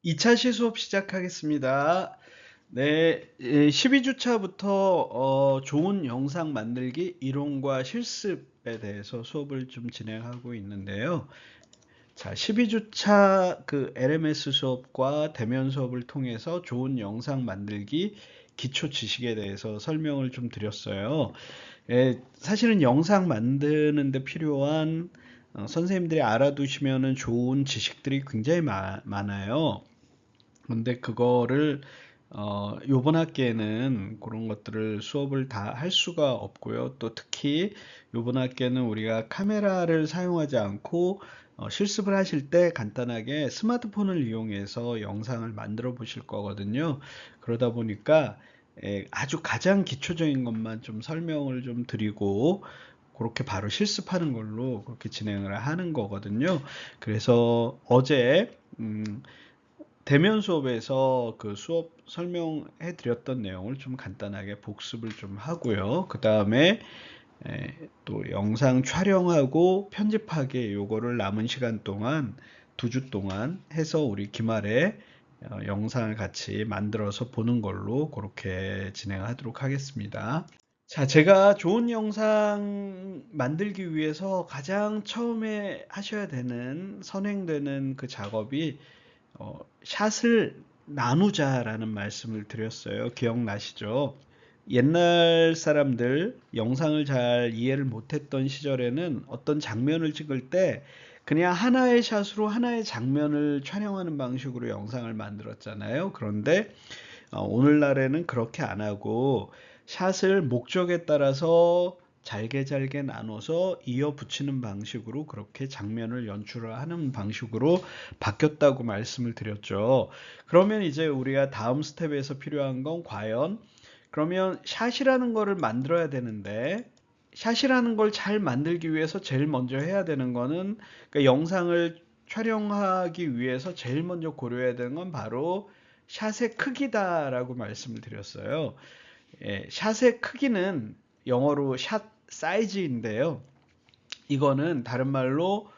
2차 시수업 시작하겠습니다. 네, 12주차부터 좋은 영상 만들기 이론과 실습에 대해서 수업을 좀 진행하고 있는데요. 자, 12주차 그 LMS 수업과 대면 수업을 통해서 좋은 영상 만들기 기초 지식에 대해서 설명을 좀 드렸어요. 사실은 영상 만드는 데 필요한 선생님들이 알아두시면 좋은 지식들이 굉장히 많아요. 근데 그거를 요번 학기에는 그런 것들을 수업을 다 할 수가 없고요. 또 특히 요번 학기에는 우리가 카메라를 사용하지 않고 실습을 하실 때 간단하게 스마트폰을 이용해서 영상을 만들어 보실 거거든요. 그러다 보니까 아주 가장 기초적인 것만 좀 설명을 좀 드리고 그렇게 바로 실습하는 걸로 그렇게 진행을 하는 거거든요. 그래서 어제 대면 수업에서 그 수업 설명해 드렸던 내용을 좀 간단하게 복습을 좀 하고요. 그 다음에 또 영상 촬영하고 편집하기 요거를 남은 시간 동안 2주 동안 해서 우리 기말에 영상을 같이 만들어서 보는 걸로 그렇게 진행하도록 하겠습니다. 자, 제가 좋은 영상 만들기 위해서 가장 처음에 하셔야 되는 선행되는 그 작업이 샷을 나누자라는 말씀을 드렸어요. 기억나시죠? 옛날 사람들 영상을 잘 이해를 못했던 시절에는 어떤 장면을 찍을 때 그냥 하나의 샷으로 하나의 장면을 촬영하는 방식으로 영상을 만들었잖아요. 그런데 오늘날에는 그렇게 안 하고 샷을 목적에 따라서 잘게 잘게 나눠서 이어 붙이는 방식으로 그렇게 장면을 연출을 하는 방식으로 바뀌었다고 말씀을 드렸죠. 그러면 이제 우리가 다음 스텝에서 필요한 건 과연 그러면 샷이라는 거를 만들어야 되는데 샷이라는 걸 잘 만들기 위해서 제일 먼저 해야 되는 거는 그러니까 영상을 촬영하기 위해서 제일 먼저 고려해야 되는 건 바로 샷의 크기다라고 말씀을 드렸어요. 샷의 크기는 영어로 샷 사이즈인데요. 이거는 다른 말로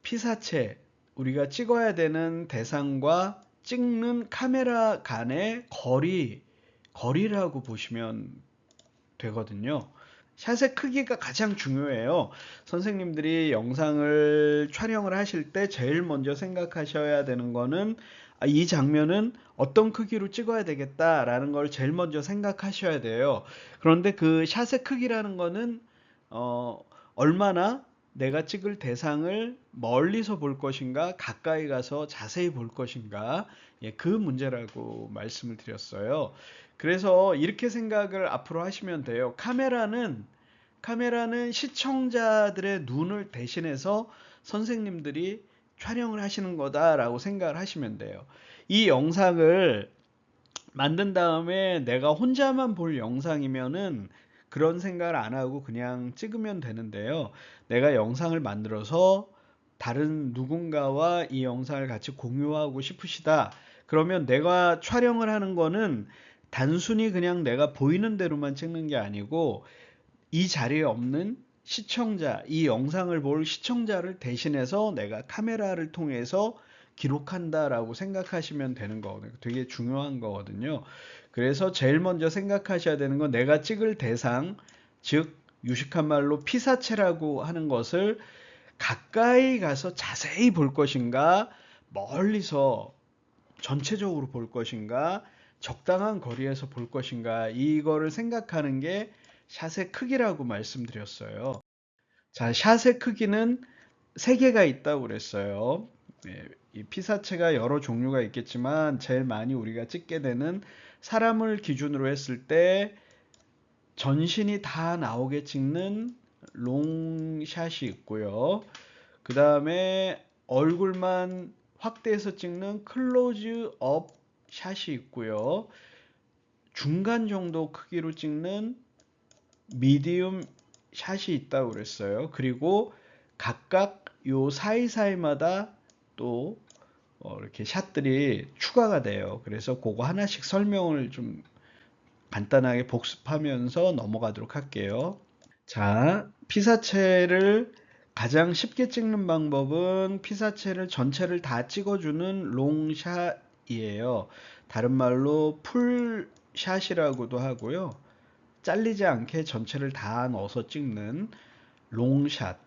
피사체, 우리가 찍어야 되는 대상과 찍는 카메라 간의 거리라고 보시면 되거든요. 샷의 크기가 가장 중요해요. 선생님들이 영상을 촬영을 하실 때 제일 먼저 생각하셔야 되는 거는 이 장면은 어떤 크기로 찍어야 되겠다라는 걸 제일 먼저 생각하셔야 돼요. 그런데 그 샷의 크기라는 거는 어, 얼마나 내가 찍을 대상을 멀리서 볼 것인가, 가까이 가서 자세히 볼 것인가, 그 문제라고 말씀을 드렸어요. 그래서 이렇게 생각을 앞으로 하시면 돼요. 카메라는 시청자들의 눈을 대신해서 선생님들이 촬영을 하시는 거다라고 생각을 하시면 돼요. 이 영상을 만든 다음에 내가 혼자만 볼 영상이면은 그런 생각을 안 하고 그냥 찍으면 되는데요. 내가 영상을 만들어서 다른 누군가와 이 영상을 같이 공유하고 싶으시다. 그러면 내가 촬영을 하는 거는 단순히 그냥 내가 보이는 대로만 찍는 게 아니고 이 자리에 없는 시청자, 이 영상을 볼 시청자를 대신해서 내가 카메라를 통해서 기록한다라고 생각하시면 되는 거거든요. 되게 중요한 거거든요. 그래서 제일 먼저 생각하셔야 되는 건 내가 찍을 대상, 즉 유식한 말로 피사체라고 하는 것을 가까이 가서 자세히 볼 것인가, 멀리서 전체적으로 볼 것인가, 적당한 거리에서 볼 것인가, 이거를 생각하는 게 샷의 크기라고 말씀드렸어요. 자, 샷의 크기는 세 개가 있다고 그랬어요. 이 피사체가 여러 종류가 있겠지만 제일 많이 우리가 찍게 되는 사람을 기준으로 했을 때 전신이 다 나오게 찍는 롱샷이 있고요. 그 다음에 얼굴만 확대해서 찍는 클로즈업 샷이 있고요. 중간 정도 크기로 찍는 미디움 샷이 있다고 그랬어요. 그리고 각각 요 사이사이마다 또 이렇게 샷들이 추가가 돼요. 그래서 그거 하나씩 설명을 좀 간단하게 복습하면서 넘어가도록 할게요. 자, 피사체를 가장 쉽게 찍는 방법은 피사체를 전체를 다 찍어주는 롱샷이에요. 다른 말로 풀샷이라고도 하고요. 잘리지 않게 전체를 다 넣어서 찍는 롱샷.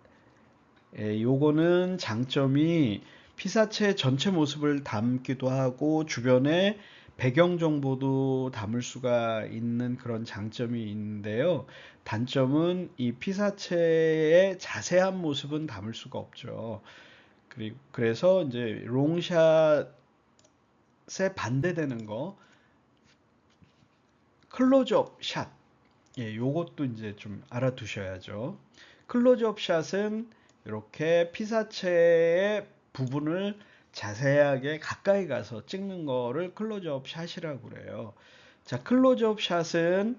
요거는 장점이 피사체 전체 모습을 담기도 하고 주변에 배경 정보도 담을 수가 있는 그런 장점이 있는데요. 단점은 이 피사체의 자세한 모습은 담을 수가 없죠. 그래서 이제 롱샷에 반대되는 거 클로즈업 샷. 요것도 이제 좀 알아두셔야죠. 클로즈업 샷은 이렇게 피사체의 부분을 자세하게 가까이 가서 찍는 거를 클로즈업 샷이라고 그래요. 자, 클로즈업 샷은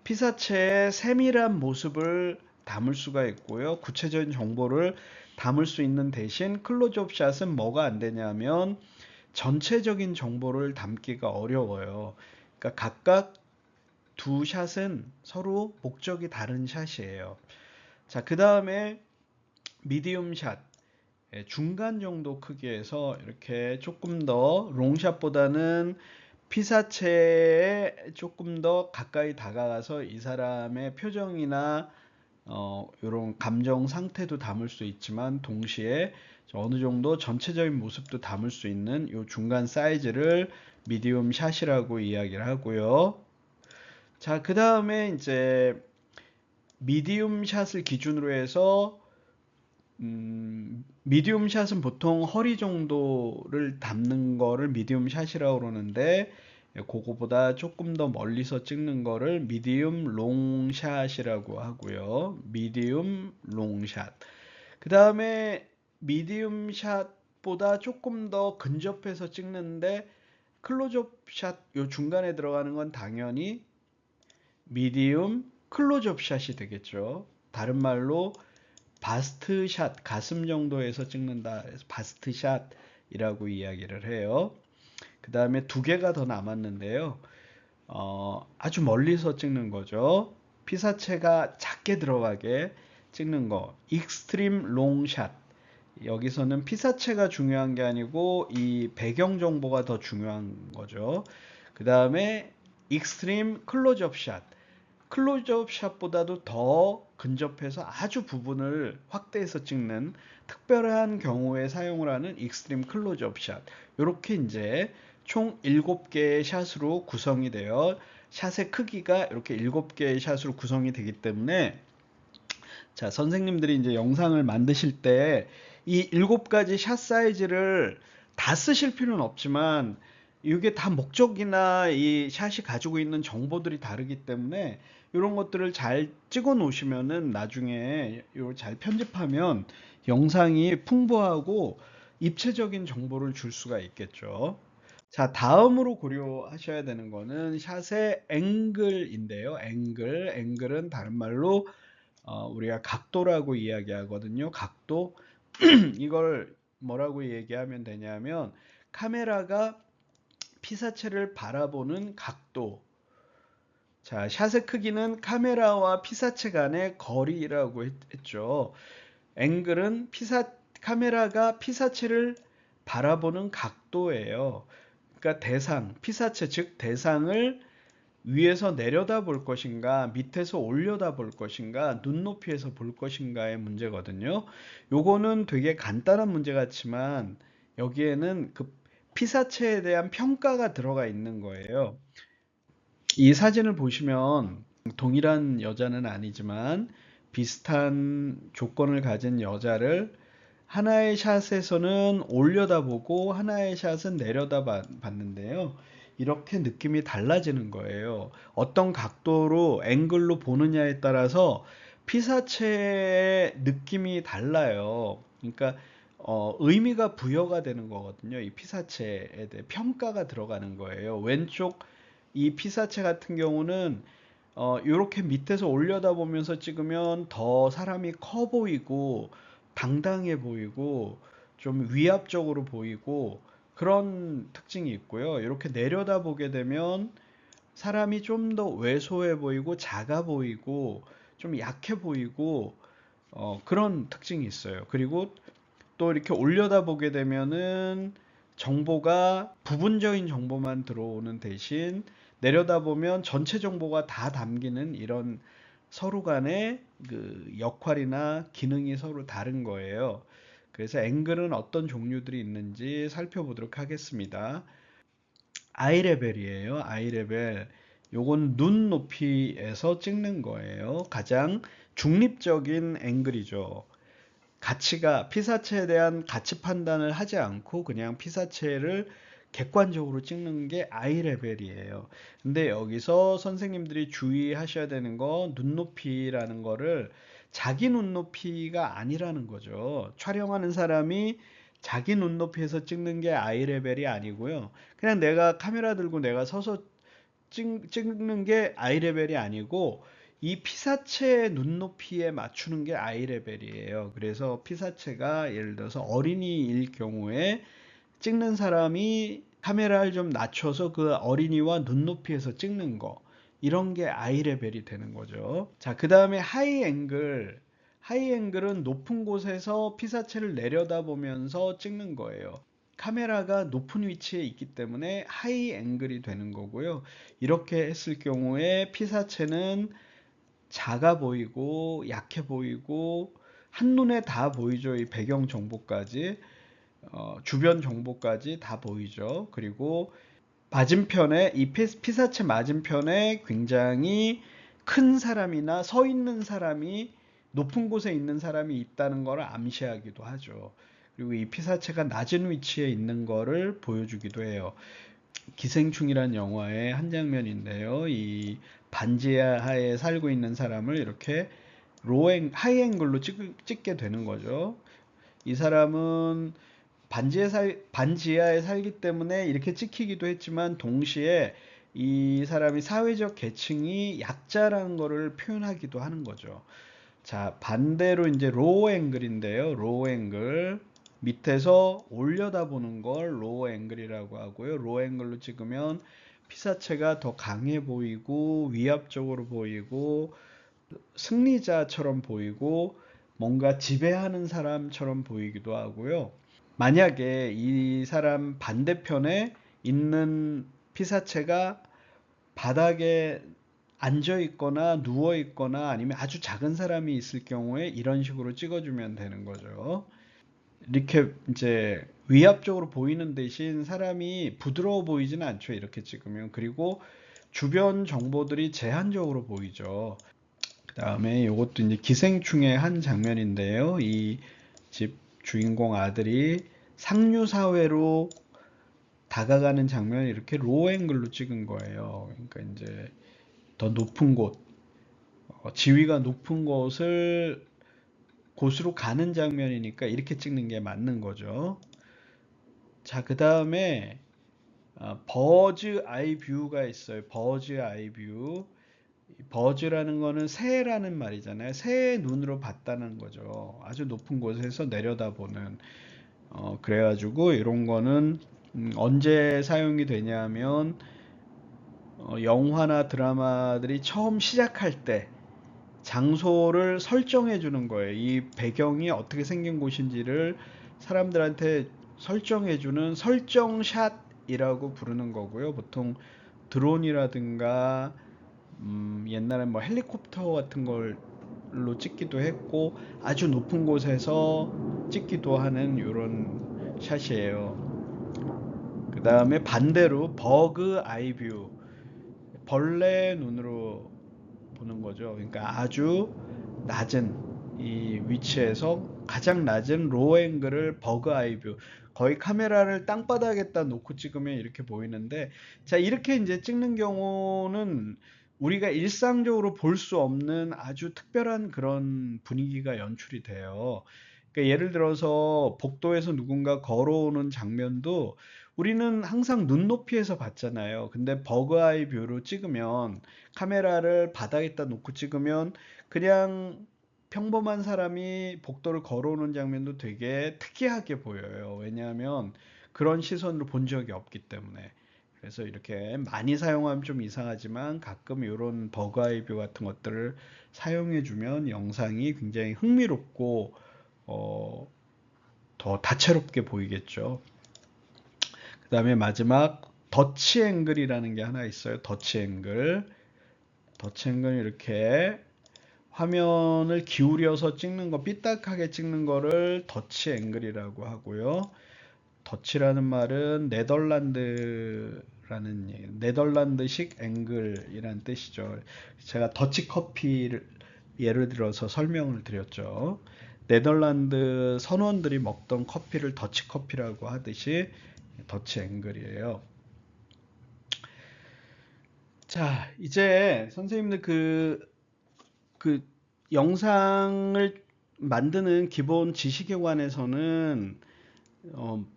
피사체의 세밀한 모습을 담을 수가 있고요. 구체적인 정보를 담을 수 있는 대신 클로즈업 샷은 뭐가 안 되냐면 전체적인 정보를 담기가 어려워요. 그러니까 각각 두 샷은 서로 목적이 다른 샷이에요. 자, 그 다음에 미디움 샷. 중간 정도 크기에서 이렇게 조금 더 롱샷보다는 피사체에 조금 더 가까이 다가가서 이 사람의 표정이나 이런 감정 상태도 담을 수 있지만 동시에 어느 정도 전체적인 모습도 담을 수 있는 이 중간 사이즈를 미디움 샷이라고 이야기를 하고요. 자, 그 다음에 이제 미디움 샷을 기준으로 해서 미디움 샷은 보통 허리 정도를 담는 거를 미디움 샷이라고 그러는데 그거보다 조금 더 멀리서 찍는 거를 미디움 롱샷이라고 하고요. 미디움 롱샷. 그 다음에 미디움 샷보다 조금 더 근접해서 찍는데 클로즈업 샷 요 중간에 들어가는 건 당연히 미디움 클로즈업 샷이 되겠죠. 다른 말로 바스트 샷, 가슴 정도에서 찍는다. 그래서 바스트 샷이라고 이야기를 해요. 그 다음에 두 개가 더 남았는데요. 아주 멀리서 찍는 거죠. 피사체가 작게 들어가게 찍는 거. 익스트림 롱샷. 여기서는 피사체가 중요한 게 아니고 이 배경 정보가 더 중요한 거죠. 그 다음에 익스트림 클로즈업 샷. 클로즈업 샷보다도 더 근접해서 아주 부분을 확대해서 찍는 특별한 경우에 사용을 하는 익스트림 클로즈업 샷. 이렇게 이제 총 7개의 샷으로 구성이 되어 샷의 크기가 이렇게 7개의 샷으로 구성이 되기 때문에 자, 선생님들이 이제 영상을 만드실 때 이 7가지 샷 사이즈를 다 쓰실 필요는 없지만 이게 다 목적이나 이 샷이 가지고 있는 정보들이 다르기 때문에 이런 것들을 잘 찍어 놓으시면은 나중에 이걸 잘 편집하면 영상이 풍부하고 입체적인 정보를 줄 수가 있겠죠. 자, 다음으로 고려하셔야 되는 거는 샷의 앵글인데요. 앵글은 다른 말로 우리가 각도라고 이야기하거든요. 각도. 이걸 뭐라고 얘기하면 되냐면 카메라가 피사체를 바라보는 각도. 자, 샷의 크기는 카메라와 피사체 간의 거리라고 했죠. 앵글은 카메라가 피사체를 바라보는 각도예요. 그러니까 피사체 즉 대상을 위에서 내려다 볼 것인가, 밑에서 올려다 볼 것인가, 눈높이에서 볼 것인가의 문제거든요. 요거는 되게 간단한 문제 같지만 여기에는 그 피사체에 대한 평가가 들어가 있는 거예요. 이 사진을 보시면 동일한 여자는 아니지만 비슷한 조건을 가진 여자를 하나의 샷에서는 올려다보고 하나의 샷은 내려다봤는데요. 이렇게 느낌이 달라지는 거예요. 어떤 각도로 앵글로 보느냐에 따라서 피사체의 느낌이 달라요. 그러니까 의미가 부여가 되는 거거든요. 이 피사체에 대해 평가가 들어가는 거예요. 왼쪽 이 피사체 같은 경우는 이렇게 밑에서 올려다보면서 찍으면 더 사람이 커 보이고 당당해 보이고 좀 위압적으로 보이고 그런 특징이 있고요. 이렇게 내려다보게 되면 사람이 좀 더 왜소해 보이고 작아 보이고 좀 약해 보이고 그런 특징이 있어요. 그리고 또 이렇게 올려다 보게 되면은 정보가 부분적인 정보만 들어오는 대신 내려다 보면 전체 정보가 다 담기는 이런 서로 간의 그 역할이나 기능이 서로 다른 거예요. 그래서 앵글은 어떤 종류들이 있는지 살펴보도록 하겠습니다. 아이 레벨이에요. 아이 레벨. 요건 눈 높이에서 찍는 거예요. 가장 중립적인 앵글이죠. 가치가 피사체에 대한 가치 판단을 하지 않고 그냥 피사체를 객관적으로 찍는 게 아이 레벨이에요. 근데 여기서 선생님들이 주의하셔야 되는 건 눈높이라는 거를 자기 눈높이가 아니라는 거죠. 촬영하는 사람이 자기 눈높이에서 찍는 게 아이 레벨이 아니고요. 그냥 내가 카메라 들고 내가 서서 찍는 게 아이 레벨이 아니고 이 피사체 눈높이에 맞추는 게 아이 레벨이에요. 그래서 피사체가 예를 들어서 어린이일 경우에 찍는 사람이 카메라를 좀 낮춰서 그 어린이와 눈높이에서 찍는 거, 이런 게 아이 레벨이 되는 거죠. 자, 그 다음에 하이 앵글. 하이 앵글은 높은 곳에서 피사체를 내려다보면서 찍는 거예요. 카메라가 높은 위치에 있기 때문에 하이 앵글이 되는 거고요. 이렇게 했을 경우에 피사체는 작아 보이고 약해 보이고 한눈에 다 보이죠. 이 배경 정보까지, 주변 정보까지 다 보이죠. 그리고 맞은편에 이 피사체 맞은편에 굉장히 큰 사람이나 서 있는 사람이, 높은 곳에 있는 사람이 있다는 것을 암시하기도 하죠. 그리고 이 피사체가 낮은 위치에 있는 것을 보여주기도 해요. 기생충이란 영화의 한 장면인데요. 이 반지하에 살고 있는 사람을 이렇게 하이앵글로 찍게 되는 거죠. 이 사람은 반지하에 살기 때문에 이렇게 찍히기도 했지만 동시에 이 사람이 사회적 계층이 약자라는 것을 표현하기도 하는 거죠. 자, 반대로 이제 로우 앵글인데요. 로우 앵글. 밑에서 올려다보는 걸 로우 앵글이라고 하고요. 로우 앵글로 찍으면 피사체가 더 강해 보이고 위압적으로 보이고 승리자처럼 보이고 뭔가 지배하는 사람처럼 보이기도 하고요. 만약에 이 사람 반대편에 있는 피사체가 바닥에 앉아 있거나 누워 있거나 아니면 아주 작은 사람이 있을 경우에 이런 식으로 찍어주면 되는 거죠. 이렇게 이제 위압적으로 보이는 대신 사람이 부드러워 보이지는 않죠. 이렇게 찍으면. 그리고 주변 정보들이 제한적으로 보이죠. 그 다음에 이것도 이제 기생충의 한 장면인데요. 이 집 주인공 아들이 상류 사회로 다가가는 장면을 이렇게 로우 앵글로 찍은 거예요. 그러니까 이제 더 높은 곳, 지위가 높은 곳으로 가는 장면이니까 이렇게 찍는 게 맞는 거죠. 자, 그 다음에 버즈 아이 뷰가 있어요. 버즈 아이 뷰. 버즈라는 거는 새라는 말이잖아요. 새의 눈으로 봤다는 거죠. 아주 높은 곳에서 내려다보는. 그래가지고 이런 거는 언제 사용이 되냐면 영화나 드라마들이 처음 시작할 때 장소를 설정해 주는 거예요. 이 배경이 어떻게 생긴 곳인지를 사람들한테 설정해 주는 설정샷이라고 부르는 거고요. 보통 드론이라든가 옛날에 뭐 헬리콥터 같은 걸로 찍기도 했고 아주 높은 곳에서 찍기도 하는 이런 샷이에요. 그 다음에 반대로 버그 아이 뷰, 벌레 눈으로 보는 거죠. 그러니까 아주 낮은 이 위치에서 가장 낮은 로우 앵글을 버그 아이 뷰, 거의 카메라를 땅바닥에다 놓고 찍으면 이렇게 보이는데, 자, 이렇게 이제 찍는 경우는 우리가 일상적으로 볼 수 없는 아주 특별한 그런 분위기가 연출이 돼요. 그러니까 예를 들어서 복도에서 누군가 걸어오는 장면도 우리는 항상 눈높이에서 봤잖아요. 근데 버그아이 뷰로 찍으면, 카메라를 바닥에다 놓고 찍으면 그냥 평범한 사람이 복도를 걸어오는 장면도 되게 특이하게 보여요. 왜냐하면 그런 시선으로 본 적이 없기 때문에. 그래서 이렇게 많이 사용하면 좀 이상하지만 가끔 이런 버그 아이뷰 같은 것들을 사용해 주면 영상이 굉장히 흥미롭고 더 다채롭게 보이겠죠. 그 다음에 마지막 더치 앵글이라는 게 하나 있어요. 더치 앵글. 더치 앵글은 이렇게 화면을 기울여서 찍는 거, 삐딱하게 찍는 거를 더치 앵글이라고 하고요. 더치라는 말은 네덜란드식 앵글이라는 뜻이죠. 제가 더치 커피를 예를 들어서 설명을 드렸죠. 네덜란드 선원들이 먹던 커피를 더치 커피라고 하듯이 더치 앵글이에요. 자, 이제 선생님들 그 영상을 만드는 기본 지식에 관해서는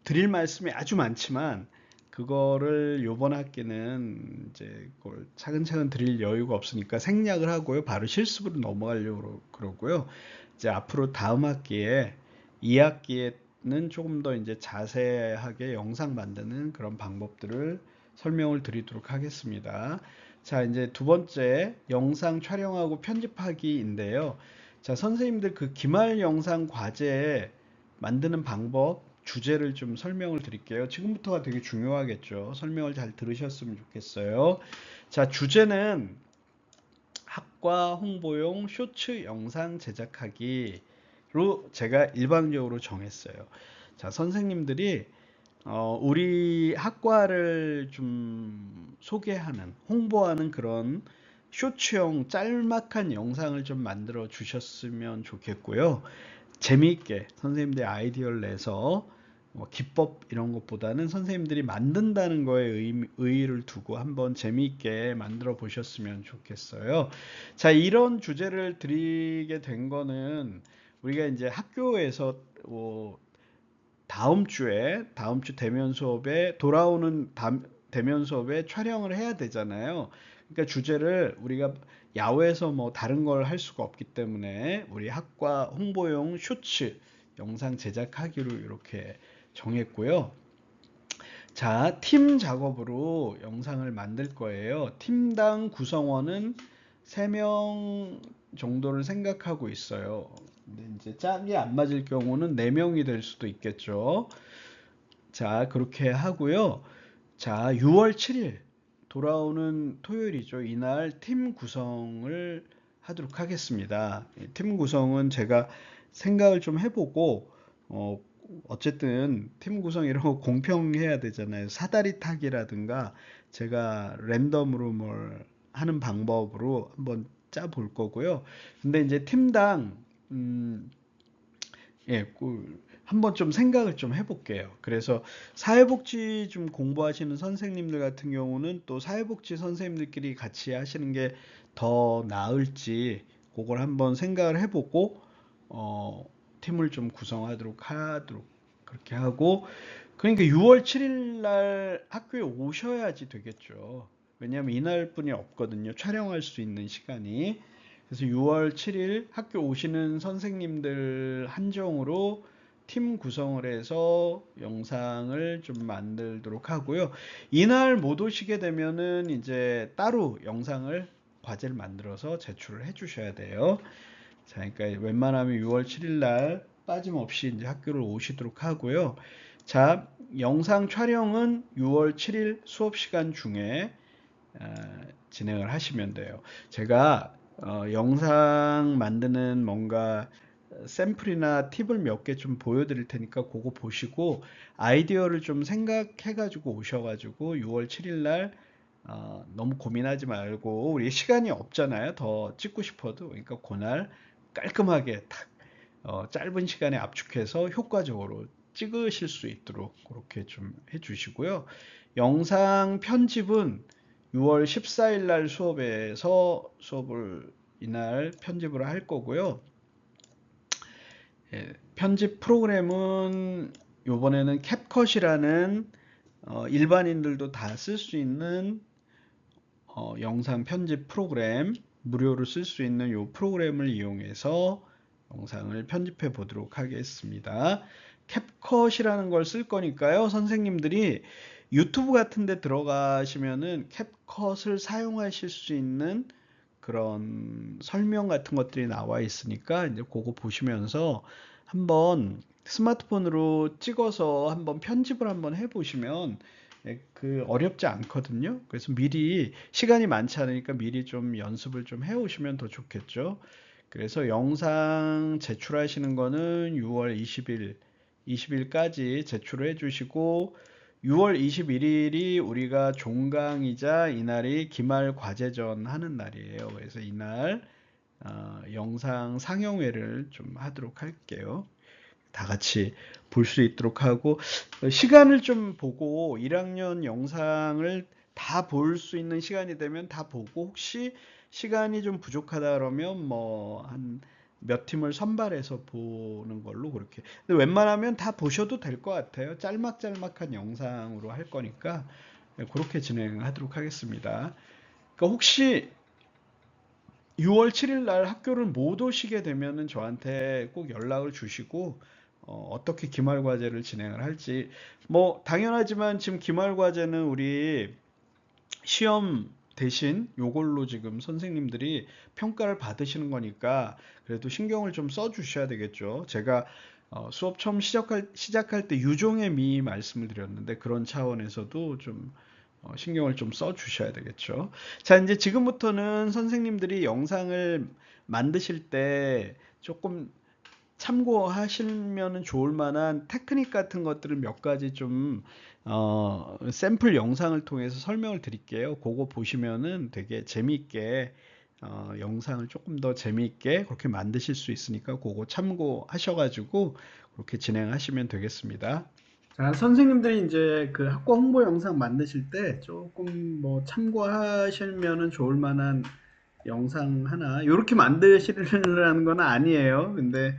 드릴 말씀이 아주 많지만 그거를 요번 학기는 이제 그걸 차근차근 드릴 여유가 없으니까 생략을 하고요. 바로 실습으로 넘어가려고 그러고요. 이제 앞으로 다음 학기에 2학기에는 조금 더 이제 자세하게 영상 만드는 그런 방법들을 설명을 드리도록 하겠습니다. 자, 이제 두 번째 영상 촬영하고 편집하기인데요. 자, 선생님들 그 기말 영상 과제 만드는 방법, 주제를 좀 설명을 드릴게요. 지금부터가 되게 중요하겠죠. 설명을 잘 들으셨으면 좋겠어요. 자, 주제는 학과 홍보용 쇼츠 영상 제작하기로 제가 일방적으로 정했어요. 자, 선생님들이 우리 학과를 좀 소개하는, 홍보하는 그런 쇼츠용 짤막한 영상을 좀 만들어 주셨으면 좋겠고요. 재미있게 선생님들이 아이디어를 내서 기법 이런 것보다는 선생님들이 만든다는 거에 의의를 두고 한번 재미있게 만들어 보셨으면 좋겠어요. 자, 이런 주제를 드리게 된 거는 우리가 이제 학교에서 다음 주 대면 수업에 돌아오는 대면 수업에 촬영을 해야 되잖아요. 그러니까 주제를 우리가 야외에서 뭐 다른 걸 할 수가 없기 때문에 우리 학과 홍보용 쇼츠 영상 제작하기로 이렇게 정했고요. 자, 팀 작업으로 영상을 만들 거예요. 팀당 구성원은 3명 정도를 생각하고 있어요. 근데 이제 짝이 안 맞을 경우는 4명이 될 수도 있겠죠. 자, 그렇게 하고요. 자, 6월 7일 돌아오는 토요일이죠. 이날 팀 구성을 하도록 하겠습니다. 팀 구성은 제가 생각을 좀 해보고 어쨌든 팀 구성 이런 거 공평해야 되잖아요. 사다리 타기라든가 제가 랜덤으로 뭘 하는 방법으로 한번 짜 볼 거고요. 근데 이제 팀당 예, 한번 좀 생각을 좀 해볼게요. 그래서 사회복지 좀 공부하시는 선생님들 같은 경우는 또 사회복지 선생님들끼리 같이 하시는 게 더 나을지 그걸 한번 생각을 해보고 팀을 좀 구성하도록 그렇게 하고 그러니까 6월 7일 날 학교에 오셔야지 되겠죠. 왜냐하면 이날뿐이 없거든요. 촬영할 수 있는 시간이. 그래서 6월 7일 학교 오시는 선생님들 한정으로 팀 구성을 해서 영상을 좀 만들도록 하고요. 이날 못 오시게 되면은 이제 따로 영상을 과제를 만들어서 제출을 해 주셔야 돼요. 자, 그러니까 웬만하면 6월 7일 날 빠짐없이 이제 학교를 오시도록 하고요. 자, 영상 촬영은 6월 7일 수업 시간 중에 진행을 하시면 돼요. 제가 영상 만드는 뭔가 샘플이나 팁을 몇 개 좀 보여드릴 테니까 그거 보시고 아이디어를 좀 생각해 가지고 오셔 가지고 6월 7일 날 너무 고민하지 말고 우리 시간이 없잖아요. 더 찍고 싶어도 그러니까 그날 깔끔하게 딱 짧은 시간에 압축해서 효과적으로 찍으실 수 있도록 그렇게 좀 해주시고요. 영상 편집은 6월 14일 날 수업에서 수업을 이날 편집을 할 거고요. 예, 편집 프로그램은 이번에는 캡컷이라는 일반인들도 다 쓸 수 있는 영상 편집 프로그램 무료로 쓸 수 있는 이 프로그램을 이용해서 영상을 편집해 보도록 하겠습니다. 캡컷이라는 걸 쓸 거니까요. 선생님들이 유튜브 같은 데 들어가시면은 캡컷을 사용하실 수 있는 그런 설명 같은 것들이 나와 있으니까 이제 그거 보시면서 한번 스마트폰으로 찍어서 한번 편집을 한번 해 보시면 그 어렵지 않거든요. 그래서 미리 시간이 많지 않으니까 미리 좀 연습을 좀 해 오시면 더 좋겠죠. 그래서 영상 제출하시는 거는 6월 20일까지 제출해 주시고 6월 21일이 우리가 종강이자 이날이 기말 과제전 하는 날이에요. 그래서 이날 영상 상영회를 좀 하도록 할게요. 다 같이 볼 수 있도록 하고 시간을 좀 보고 1학년 영상을 다 볼 수 있는 시간이 되면 다 보고 혹시 시간이 좀 부족하다 그러면 뭐 한 몇 팀을 선발해서 보는 걸로 그렇게. 근데 웬만하면 다 보셔도 될 것 같아요. 짤막짤막한 영상으로 할 거니까 그렇게 진행하도록 하겠습니다. 그러니까 혹시 6월 7일 날 학교를 못 오시게 되면은 저한테 꼭 연락을 주시고 떻게 기말 과제를 진행을 할지 뭐 당연하지만 지금 기말 과제는 우리 시험 대신 요걸로 지금 선생님들이 평가를 받으시는 거니까 그래도 신경을 좀 써 주셔야 되겠죠. 제가 수업 처음 시작할 때 유종의 미 말씀을 드렸는데 그런 차원에서도 좀 신경을 좀 써 주셔야 되겠죠. 자, 이제 지금부터는 선생님들이 영상을 만드실 때 조금 참고하시면 좋을 만한 테크닉 같은 것들을 몇 가지 좀 샘플 영상을 통해서 설명을 드릴게요. 그거 보시면은 되게 재미있게 영상을 조금 더 재미있게 그렇게 만드실 수 있으니까 그거 참고하셔가지고 그렇게 진행하시면 되겠습니다. 자, 선생님들이 이제 그 학과 홍보 영상 만드실 때 조금 뭐 참고하시면은 좋을 만한 영상 하나, 이렇게 만드시려는 건 아니에요. 근데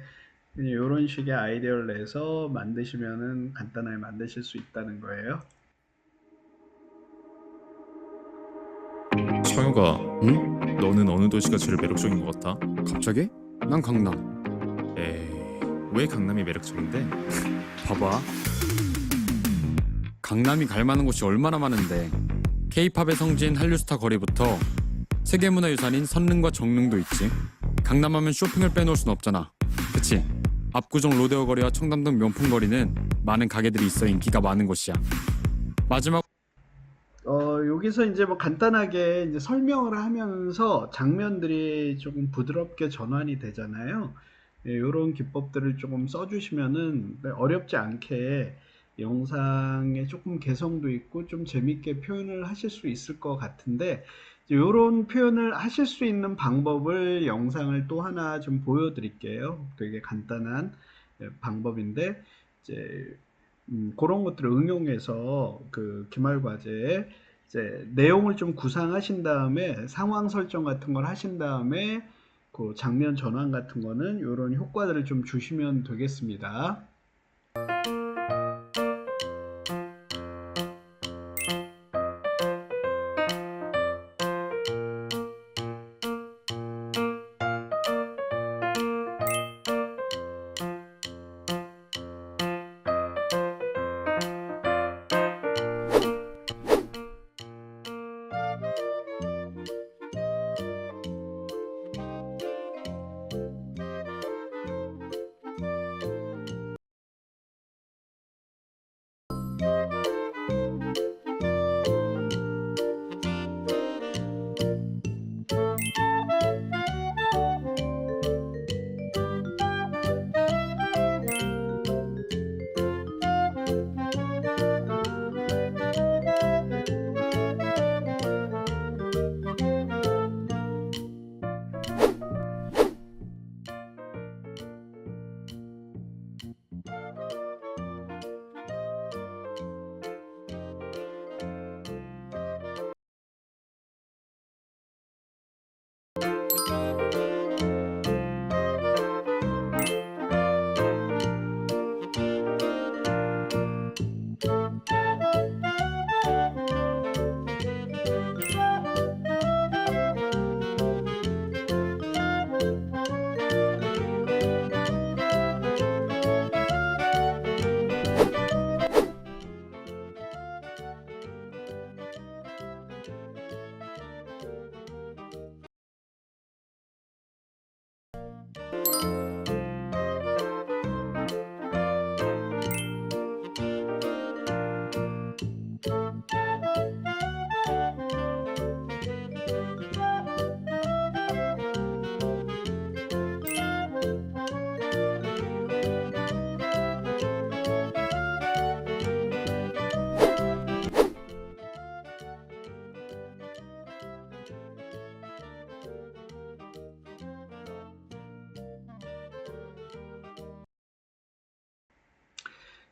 이런 식의 아이디어를 내서 만드시면은 간단하게 만드실 수 있다는 거예요. 서영아, 응? 너는 어느 도시가 제일 매력적인 것 같아? 갑자기? 난 강남. 에이, 왜 강남이 매력적인데? 봐봐. 강남이 갈 만한 곳이 얼마나 많은데. K-팝의 성지인 한류스타 거리부터 세계문화유산인 선릉과 정릉도 있지. 강남하면 쇼핑을 빼놓을 순 없잖아. 그치? 압구정 로데오 거리와 청담동 명품 거리는 많은 가게들이 있어 인기가 많은 곳이야. 마지막 여기서 이제 뭐 간단하게 이제 설명을 하면서 장면들이 조금 부드럽게 전환이 되잖아요. 이런 기법들을 조금 써주시면은 어렵지 않게 영상에 조금 개성도 있고 좀 재밌게 표현을 하실 수 있을 것 같은데, 이런 표현을 하실 수 있는 방법을 영상을 또 하나 좀 보여드릴게요. 되게 간단한 방법인데, 이제 그런 것들을 응용해서 그 기말 과제에 이제 내용을 좀 구상하신 다음에 상황 설정 같은 걸 하신 다음에 그 장면 전환 같은 거는 이런 효과들을 좀 주시면 되겠습니다.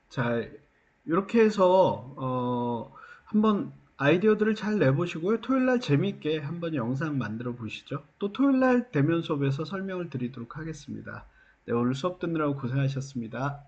자, 이렇게 해서 한번 아이디어들을 잘 내보시고요. 토요일 날 재미있게 한번 영상 만들어 보시죠. 또 토요일 날 대면 수업에서 설명을 드리도록 하겠습니다. 네, 오늘 수업 듣느라고 고생하셨습니다.